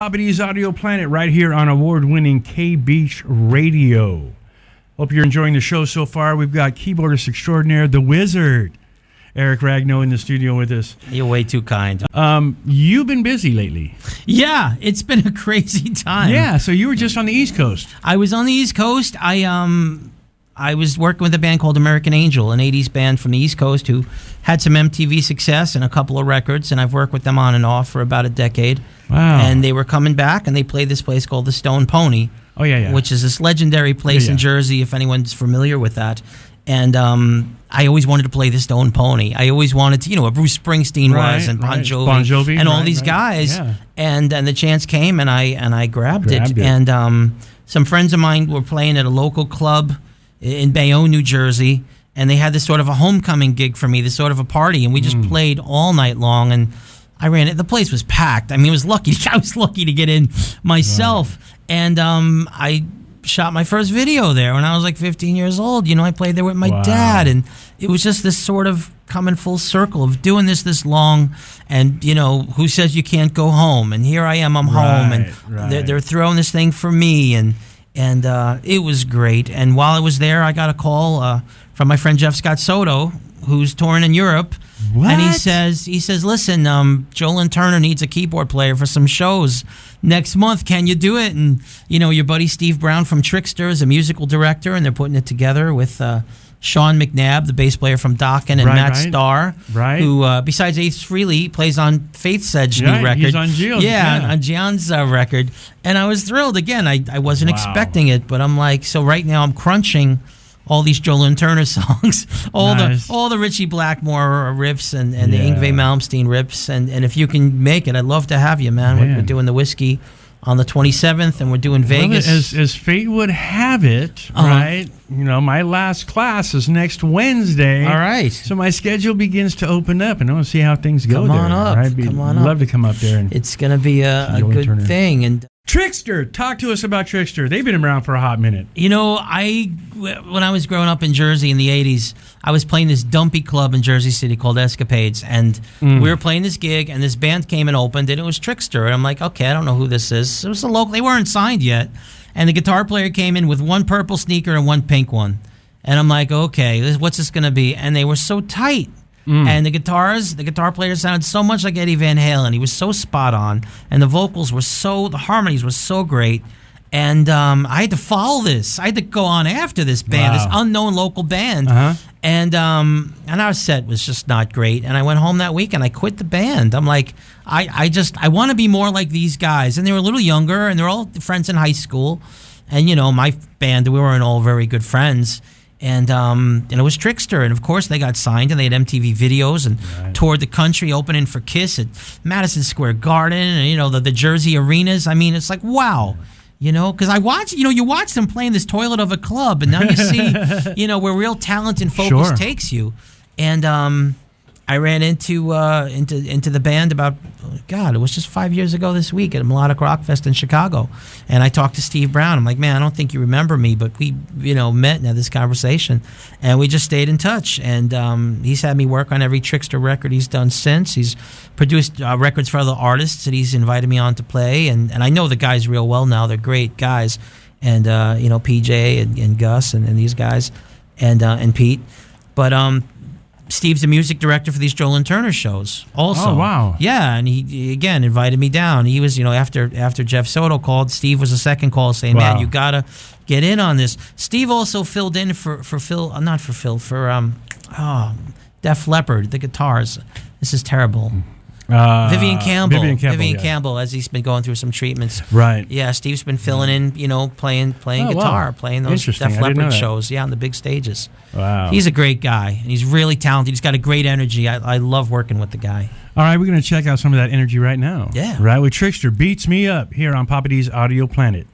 KBEACH Audio Planet right here on award-winning KBEACH Radio. Hope you're enjoying the show so far. We've got keyboardist extraordinaire, the Wizard, Eric Ragno, in the studio with us. You're way too kind. You've been busy lately. Yeah, it's been a crazy time. Yeah, so you were just on the East Coast. I was on the East Coast. I was working with a band called American Angel, an 80s band from the East Coast who had some MTV success and a couple of records, and I've worked with them on and off for about a decade. Wow. And they were coming back, and they played this place called the Stone Pony. Oh, yeah. Which is this legendary place in Jersey, if anyone's familiar with that. And I always wanted to play the Stone Pony. I always wanted to, what Bruce Springsteen was, and Bon Jovi and all these guys. Yeah. And the chance came, and I grabbed it. And some friends of mine were playing at a local club in Bayonne, New Jersey, and they had this sort of a homecoming gig for me, this sort of a party, and we just played all night long, and I ran it. The place was packed. I mean, I was lucky to get in myself. Right. And I shot my first video there when I was like 15 years old. I played there with my dad, and it was just this sort of coming full circle of doing this long, and who says you can't go home? And here I am, I'm home, and they're throwing this thing for me, and it was great. And while I was there, I got a call from my friend Jeff Scott Soto, who's touring in Europe. What? And he says, listen, Joel Turner needs a keyboard player for some shows next month. Can you do it? And, your buddy Steve Brown from Trickster is a musical director, and they're putting it together with Sean McNabb, the bass player from Dokken, and Matt Starr, who, besides Ace Frehley, plays on Faith's Edge new record. He's on Gio's. Yeah, on John's record. And I was thrilled. Again, I wasn't expecting it, but I'm like, so right now I'm crunching all these Joel Turner songs, all the Ritchie Blackmore riffs and the Yngwie Malmsteen riffs, and if you can make it, I'd love to have you, man. We're doing the Whiskey on the 27th, and we're doing Vegas. Well, as fate would have it, right? My last class is next Wednesday. All right. So my schedule begins to open up, and I want to see how things go. Come on up. Right? Come on up. Love to come up there. And it's going to be a good Turner thing. And Trickster, talk to us about Trickster. They've been around for a hot minute. When I was growing up in Jersey in the 80s, I was playing this dumpy club in Jersey City called Escapades, and we were playing this gig, and this band came and opened, and it was Trickster, and I'm like, okay, I don't know who this is. It was a local. They weren't signed yet, and the guitar player came in with one purple sneaker and one pink one, and I'm like, okay, what's this going to be? And they were so tight. And the guitar player sounded so much like Eddie Van Halen. He was so spot on, and the harmonies were so great. And I had to follow this. I had to go on after this band, this unknown local band. And our set was just not great. And I went home that week and I quit the band. I'm like, I want to be more like these guys. And they were a little younger, and they're all friends in high school. And my band, we weren't all very good friends. And it was Trickster, and of course they got signed, and they had MTV videos and toured the country, opening for Kiss at Madison Square Garden, and the Jersey arenas. I mean, it's like, wow, because I watch, you watch them play in this toilet of a club, and now you see, where real talent and focus takes you. And I ran into the band about, it was just 5 years ago this week at a Melodic Rock Fest in Chicago. And I talked to Steve Brown. I'm like, man, I don't think you remember me, but we, met and had this conversation. And we just stayed in touch. And he's had me work on every Trickster record he's done since. He's produced records for other artists that he's invited me on to play. And I know the guys real well now. They're great guys. And, PJ and Gus and these guys and Pete. But Steve's the music director for these Joel Turner shows also. Oh, wow. Yeah, and he again invited me down. He was, after Jeff Soto called, Steve was the second call saying, man, you got to get in on this. Steve also filled in for Def Leppard, the guitars. This is terrible. Vivian Campbell, as he's been going through some treatments. Right. Yeah, Steve's been filling in, playing guitar, playing those Def Leppard shows, on the big stages. Wow. He's a great guy, and he's really talented. He's got a great energy. I love working with the guy. All right, we're going to check out some of that energy right now. Yeah. Right, with Trickster, Beats Me Up, here on KBEACH Audio Planet.